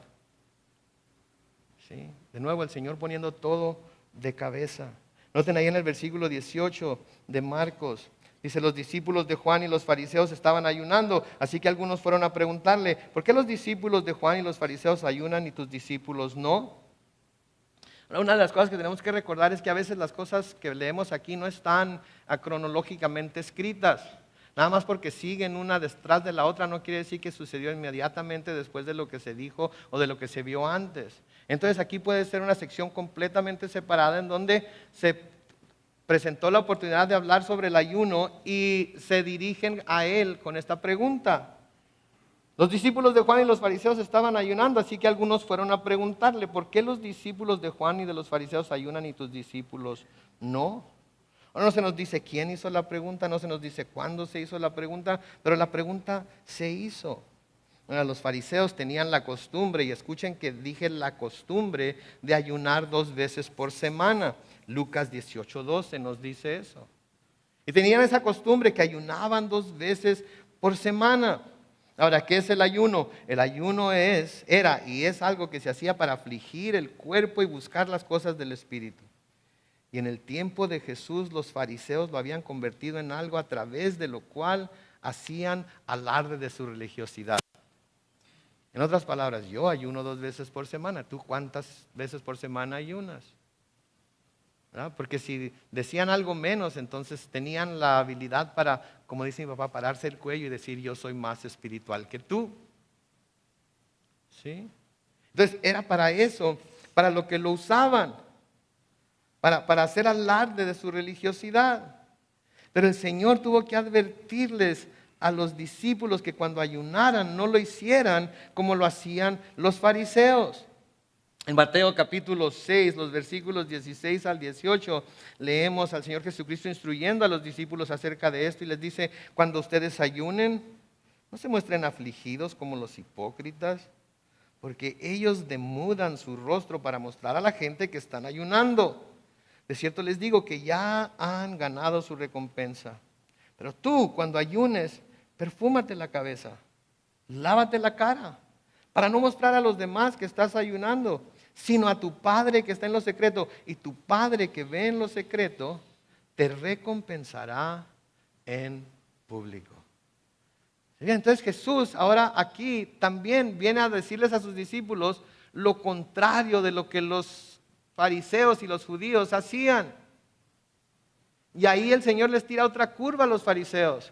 Speaker 1: ¿Sí? De nuevo el Señor poniendo todo de cabeza. Noten ahí en el versículo 18 de Marcos. Dice, los discípulos de Juan y los fariseos estaban ayunando. Así que algunos fueron a preguntarle, ¿por qué los discípulos de Juan y los fariseos ayunan y tus discípulos no? Ahora, una de las cosas que tenemos que recordar es que a veces las cosas que leemos aquí no están cronológicamente escritas. Nada más porque siguen una detrás de la otra no quiere decir que sucedió inmediatamente después de lo que se dijo o de lo que se vio antes. Entonces aquí puede ser una sección completamente separada en donde se presentó la oportunidad de hablar sobre el ayuno y se dirigen a él con esta pregunta. Los discípulos de Juan y los fariseos estaban ayunando, así que algunos fueron a preguntarle, ¿por qué los discípulos de Juan y de los fariseos ayunan y tus discípulos no? Ahora no se nos dice quién hizo la pregunta, no se nos dice cuándo se hizo la pregunta, pero la pregunta se hizo. Ahora, los fariseos tenían la costumbre, y escuchen que dije la costumbre, de ayunar 2 veces por semana. Lucas 18:12 nos dice eso. Y tenían esa costumbre que ayunaban 2 veces por semana. Ahora, ¿qué es el ayuno? El ayuno era y es algo que se hacía para afligir el cuerpo y buscar las cosas del Espíritu. Y en el tiempo de Jesús los fariseos lo habían convertido en algo a través de lo cual hacían alarde de su religiosidad. En otras palabras, yo ayuno 2 veces por semana. ¿Tú cuántas veces por semana ayunas? ¿Verdad? Porque si decían algo menos, entonces tenían la habilidad para, como dice mi papá, pararse el cuello y decir yo soy más espiritual que tú. ¿Sí? Entonces era para eso, para lo que lo usaban. Para hacer alarde de su religiosidad. Pero el Señor tuvo que advertirles a los discípulos que cuando ayunaran no lo hicieran como lo hacían los fariseos. En Mateo capítulo 6, los versículos 16 al 18, leemos al Señor Jesucristo instruyendo a los discípulos acerca de esto y les dice, cuando ustedes ayunen, no se muestren afligidos como los hipócritas, porque ellos demudan su rostro para mostrar a la gente que están ayunando. De cierto les digo que ya han ganado su recompensa. Pero tú, cuando ayunes, perfúmate la cabeza, lávate la cara, para no mostrar a los demás que estás ayunando, sino a tu Padre que está en lo secreto. Y tu Padre que ve en lo secreto, te recompensará en público. Bien, entonces Jesús ahora aquí también viene a decirles a sus discípulos lo contrario de lo que los fariseos y los judíos hacían. Y ahí el Señor les tira otra curva a los fariseos.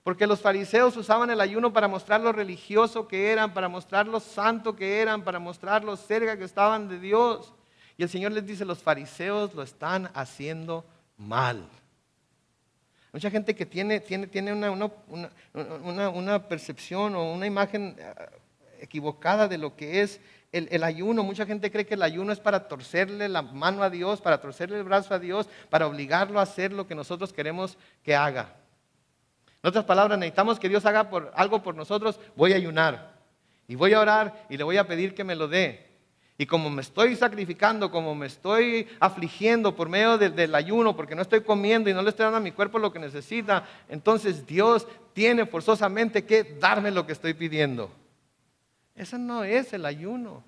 Speaker 1: Porque los fariseos usaban el ayuno para mostrar lo religioso que eran, para mostrar lo santo que eran, para mostrar lo cerca que estaban de Dios. Y el Señor les dice, los fariseos lo están haciendo mal. Mucha gente que tiene una percepción o una imagen equivocada de lo que es el ayuno. Mucha gente cree que el ayuno es para torcerle la mano a Dios, para torcerle el brazo a Dios, para obligarlo a hacer lo que nosotros queremos que haga. En otras palabras, necesitamos que Dios haga algo por nosotros, voy a ayunar. Y voy a orar y le voy a pedir que me lo dé. Y como me estoy sacrificando, como me estoy afligiendo por medio del ayuno, porque no estoy comiendo y no le estoy dando a mi cuerpo lo que necesita, entonces Dios tiene forzosamente que darme lo que estoy pidiendo. Eso no es el ayuno.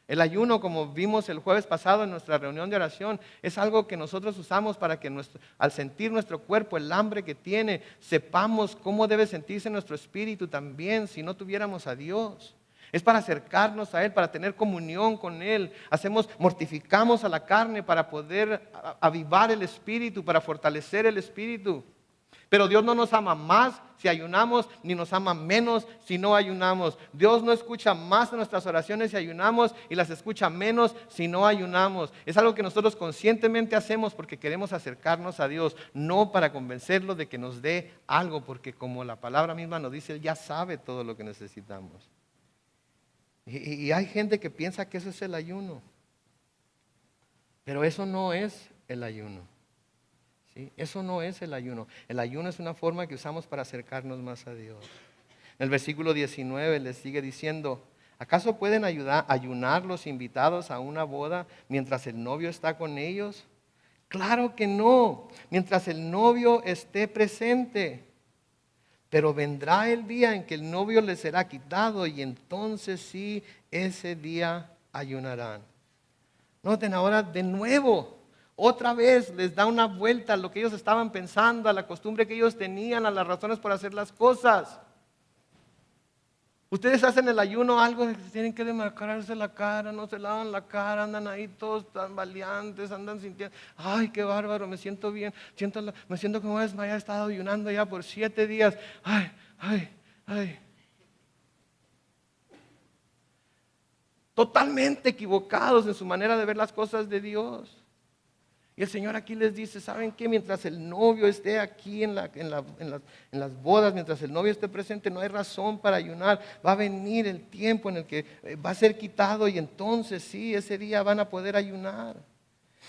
Speaker 1: El ayuno, como vimos el jueves pasado en nuestra reunión de oración, es algo que nosotros usamos para que al sentir nuestro cuerpo el hambre que tiene, sepamos cómo debe sentirse nuestro espíritu también si no tuviéramos a Dios. Es para acercarnos a Él, para tener comunión con Él. Mortificamos a la carne para poder avivar el espíritu, para fortalecer el espíritu. Pero Dios no nos ama más si ayunamos, ni nos ama menos si no ayunamos. Dios no escucha más nuestras oraciones si ayunamos y las escucha menos si no ayunamos. Es algo que nosotros conscientemente hacemos porque queremos acercarnos a Dios, no para convencerlo de que nos dé algo, porque como la palabra misma nos dice, Él ya sabe todo lo que necesitamos. Y hay gente que piensa que eso es el ayuno, pero eso no es el ayuno. ¿Sí? Eso no es el ayuno. El ayuno es una forma que usamos para acercarnos más a Dios. En el versículo 19 les sigue diciendo, ¿acaso pueden ayunar los invitados a una boda mientras el novio está con ellos? Claro que no, mientras el novio esté presente. Pero vendrá el día en que el novio les será quitado y entonces sí, ese día ayunarán. Noten ahora de nuevo. Otra vez les da una vuelta a lo que ellos estaban pensando, a la costumbre que ellos tenían, a las razones por hacer las cosas. Ustedes hacen el ayuno algo de que tienen que demarcarse la cara, no se lavan la cara, andan ahí todos tan valientes, andan sintiendo, ay, qué bárbaro, me siento bien, me siento como es, me haya estado ayunando ya por 7 días, ay. Totalmente equivocados en su manera de ver las cosas de Dios. Y el Señor aquí les dice, ¿saben qué? Mientras el novio esté aquí en las bodas, mientras el novio esté presente, no hay razón para ayunar. Va a venir el tiempo en el que va a ser quitado y entonces sí, ese día van a poder ayunar.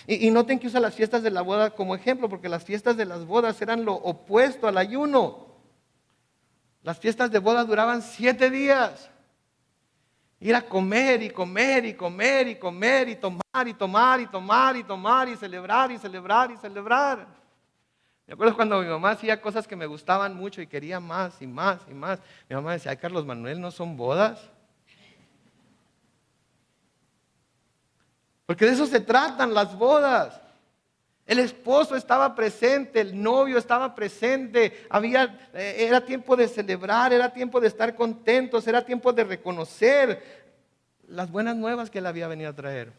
Speaker 1: Y noten que usa las fiestas de la boda como ejemplo, porque las fiestas de las bodas eran lo opuesto al ayuno. Las fiestas de boda duraban 7 días. Ir a comer y comer y comer y comer y tomar y tomar y tomar y tomar y celebrar y celebrar y celebrar. Me acuerdo cuando mi mamá hacía cosas que me gustaban mucho y quería más y más y más. Mi mamá decía, ay, Carlos Manuel, ¿no son bodas? Porque de eso se tratan las bodas. El esposo estaba presente, el novio estaba presente, era tiempo de celebrar, era tiempo de estar contentos, era tiempo de reconocer las buenas nuevas que él había venido a traer.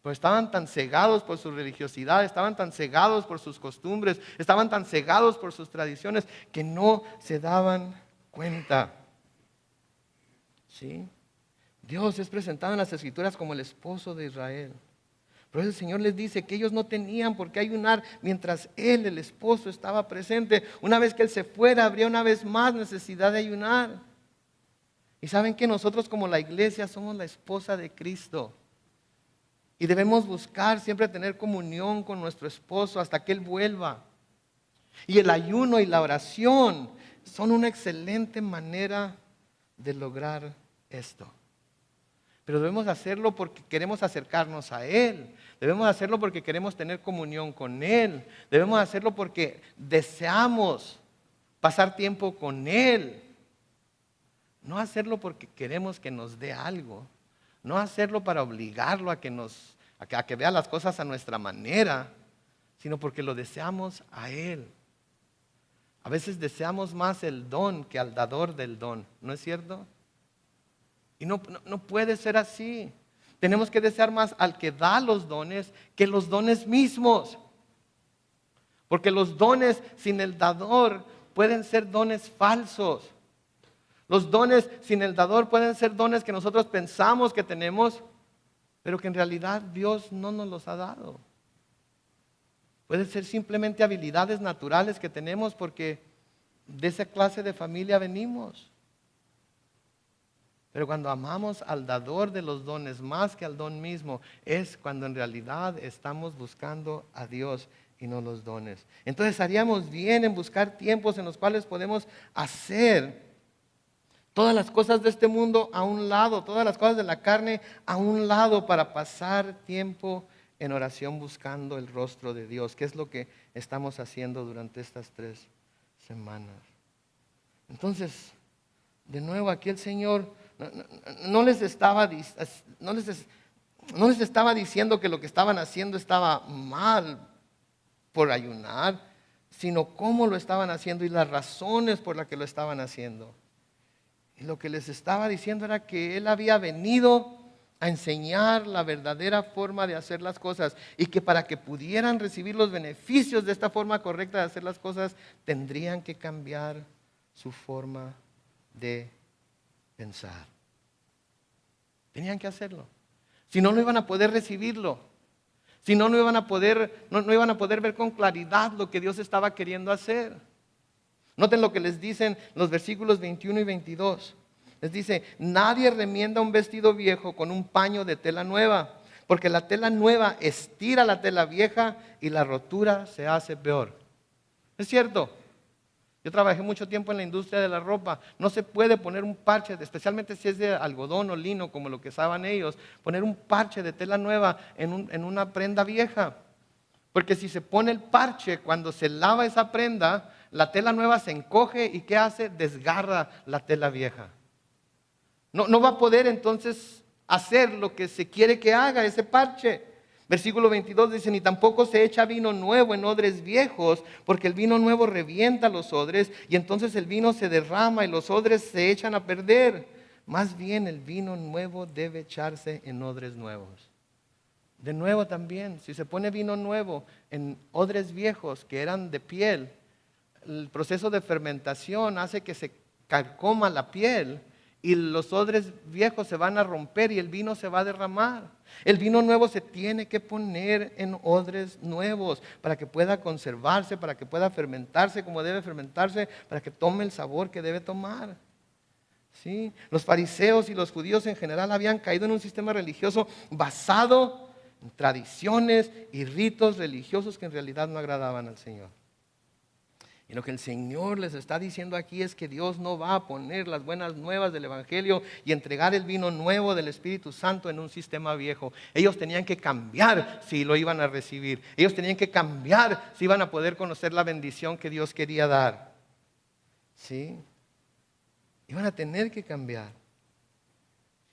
Speaker 1: Pues estaban tan cegados por su religiosidad, estaban tan cegados por sus costumbres, estaban tan cegados por sus tradiciones que no se daban cuenta. ¿Sí? Dios es presentado en las Escrituras como el esposo de Israel. Por eso el Señor les dice que ellos no tenían por qué ayunar mientras Él, el esposo, estaba presente. Una vez que Él se fuera, habría una vez más necesidad de ayunar. Y saben que nosotros como la iglesia somos la esposa de Cristo. Y debemos buscar siempre tener comunión con nuestro esposo hasta que Él vuelva. Y el ayuno y la oración son una excelente manera de lograr esto. Pero debemos hacerlo porque queremos acercarnos a Él. Debemos hacerlo porque queremos tener comunión con Él. Debemos hacerlo porque deseamos pasar tiempo con Él. No hacerlo porque queremos que nos dé algo. No hacerlo para obligarlo a que vea las cosas a nuestra manera, sino porque lo deseamos a Él. A veces deseamos más el don que al dador del don, ¿no es cierto? Y no puede ser así. Tenemos que desear más al que da los dones que los dones mismos. Porque los dones sin el dador pueden ser dones falsos. Los dones sin el dador pueden ser dones que nosotros pensamos que tenemos, pero que en realidad Dios no nos los ha dado. Puede ser simplemente habilidades naturales que tenemos porque de esa clase de familia venimos. Pero cuando amamos al dador de los dones más que al don mismo, es cuando en realidad estamos buscando a Dios y no los dones. Entonces haríamos bien en buscar tiempos en los cuales podemos hacer todas las cosas de este mundo a un lado, todas las cosas de la carne a un lado, para pasar tiempo en oración buscando el rostro de Dios, que es lo que estamos haciendo durante estas 3 semanas. Entonces, de nuevo aquí el Señor no les estaba diciendo que lo que estaban haciendo estaba mal por ayunar, sino cómo lo estaban haciendo y las razones por las que lo estaban haciendo. Y lo que les estaba diciendo era que Él había venido a enseñar la verdadera forma de hacer las cosas, y que para que pudieran recibir los beneficios de esta forma correcta de hacer las cosas, tendrían que cambiar su forma de pensar. Tenían que hacerlo. Si no, no iban a poder recibirlo. Si no, no iban a poder ver con claridad lo que Dios estaba queriendo hacer. Noten lo que les dicen los versículos 21 y 22. Les dice: nadie remienda un vestido viejo con un paño de tela nueva, porque la tela nueva estira la tela vieja y la rotura se hace peor. Es cierto. Yo trabajé mucho tiempo en la industria de la ropa. No se puede poner un parche, especialmente si es de algodón o lino, como lo que usaban ellos, poner un parche de tela nueva en una prenda vieja. Porque si se pone el parche, cuando se lava esa prenda, la tela nueva se encoge y ¿qué hace? Desgarra la tela vieja. No va a poder entonces hacer lo que se quiere que haga ese parche. Versículo 22 dice: ni tampoco se echa vino nuevo en odres viejos, porque el vino nuevo revienta los odres, y entonces el vino se derrama y los odres se echan a perder. Más bien el vino nuevo debe echarse en odres nuevos. De nuevo también, si se pone vino nuevo en odres viejos que eran de piel, el proceso de fermentación hace que se carcoma la piel, y los odres viejos se van a romper y el vino se va a derramar. El vino nuevo se tiene que poner en odres nuevos para que pueda conservarse, para que pueda fermentarse como debe fermentarse, para que tome el sabor que debe tomar. ¿Sí? Los fariseos y los judíos en general habían caído en un sistema religioso basado en tradiciones y ritos religiosos que en realidad no agradaban al Señor. Y lo que el Señor les está diciendo aquí es que Dios no va a poner las buenas nuevas del Evangelio y entregar el vino nuevo del Espíritu Santo en un sistema viejo. Ellos tenían que cambiar si lo iban a recibir. Ellos tenían que cambiar si iban a poder conocer la bendición que Dios quería dar. ¿Sí? Iban a tener que cambiar.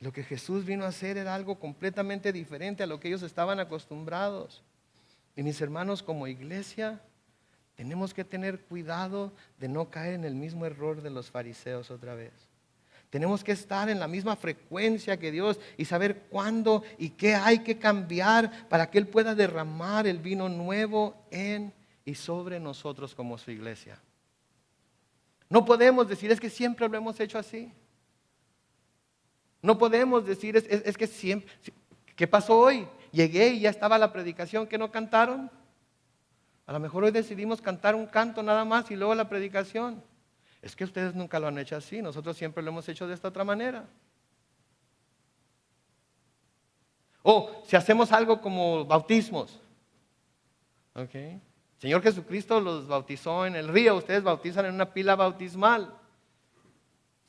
Speaker 1: Lo que Jesús vino a hacer era algo completamente diferente a lo que ellos estaban acostumbrados. Y mis hermanos, como iglesia, tenemos que tener cuidado de no caer en el mismo error de los fariseos otra vez. Tenemos que estar en la misma frecuencia que Dios y saber cuándo y qué hay que cambiar para que Él pueda derramar el vino nuevo en y sobre nosotros como su iglesia. No podemos decir: es que siempre lo hemos hecho así. No podemos decir: es que siempre. ¿Qué pasó hoy? Llegué y ya estaba la predicación, ¿que no cantaron? A lo mejor hoy decidimos cantar un canto nada más y luego la predicación. Es que ustedes nunca lo han hecho así, nosotros siempre lo hemos hecho de esta otra manera. O si hacemos algo como bautismos. Okay. Señor Jesucristo los bautizó en el río, ustedes bautizan en una pila bautismal.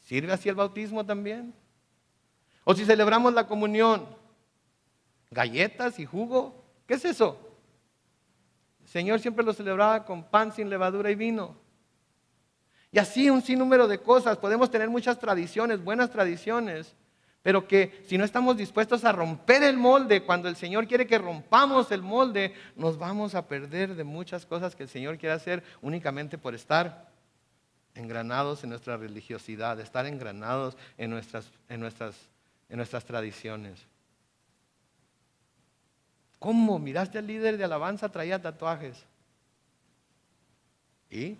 Speaker 1: ¿Sirve así el bautismo también? O si celebramos la comunión, galletas y jugo, ¿qué es eso? El Señor siempre lo celebraba con pan sin levadura y vino. Y así un sinnúmero de cosas. Podemos tener muchas tradiciones, buenas tradiciones, pero que si no estamos dispuestos a romper el molde, cuando el Señor quiere que rompamos el molde, nos vamos a perder de muchas cosas que el Señor quiere hacer únicamente por estar engranados en nuestra religiosidad, estar engranados en nuestras tradiciones. ¿Cómo? ¿Miraste al líder de alabanza? Traía tatuajes. ¿Y?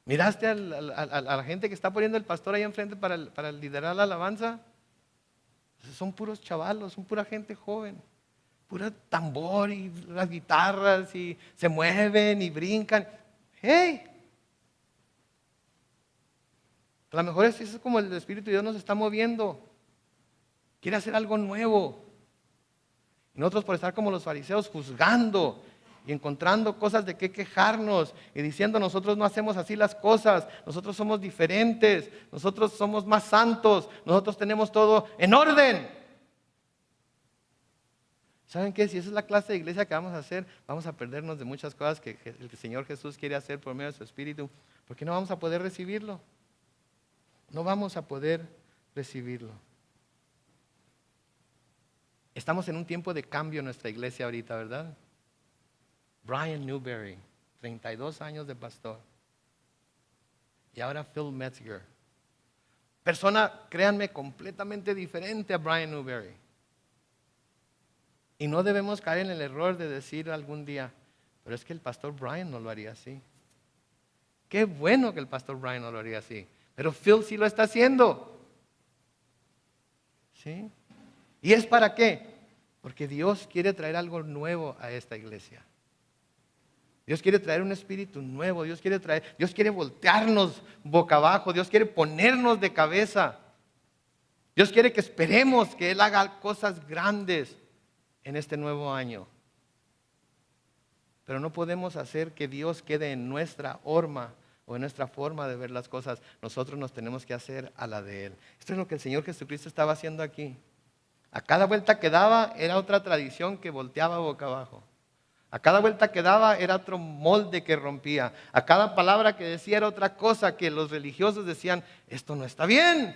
Speaker 1: ¿Miraste a la gente que está poniendo el pastor ahí enfrente para liderar la alabanza? Son puros chavalos, son pura gente joven. Pura tambor y las guitarras y se mueven y brincan. ¡Hey! A lo mejor eso es como el Espíritu de Dios nos está moviendo. Quiere hacer algo nuevo. Y nosotros por estar como los fariseos juzgando y encontrando cosas de qué quejarnos y diciendo nosotros no hacemos así las cosas, nosotros somos diferentes, nosotros somos más santos, nosotros tenemos todo en orden. ¿Saben qué? Si esa es la clase de iglesia que vamos a hacer, vamos a perdernos de muchas cosas que el Señor Jesús quiere hacer por medio de su Espíritu, porque no vamos a poder recibirlo. No vamos a poder recibirlo. Estamos en un tiempo de cambio en nuestra iglesia ahorita, ¿verdad? Brian Newberry, 32 años de pastor. Y ahora Phil Metzger. Persona, créanme, completamente diferente a Brian Newberry. Y no debemos caer en el error de decir algún día, pero es que el pastor Brian no lo haría así. Qué bueno que el pastor Brian no lo haría así. Pero Phil sí lo está haciendo. ¿Sí? ¿Y es para qué? Porque Dios quiere traer algo nuevo a esta iglesia. Dios quiere traer un espíritu nuevo. Dios quiere voltearnos boca abajo. Dios quiere ponernos de cabeza. Dios quiere que esperemos que Él haga cosas grandes en este nuevo año. Pero no podemos hacer que Dios quede en nuestra forma o en nuestra forma de ver las cosas. Nosotros nos tenemos que hacer a la de Él. Esto es lo que el Señor Jesucristo estaba haciendo aquí. A cada vuelta que daba era otra tradición que volteaba boca abajo. A cada vuelta que daba era otro molde que rompía. A cada palabra que decía era otra cosa que los religiosos decían, esto no está bien.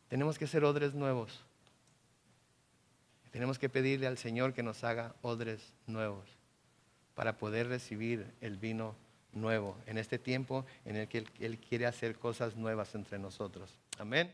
Speaker 1: Tenemos que ser odres nuevos. Tenemos que pedirle al Señor que nos haga odres nuevos para poder recibir el vino nuevo en este tiempo en el que Él quiere hacer cosas nuevas entre nosotros. Amén.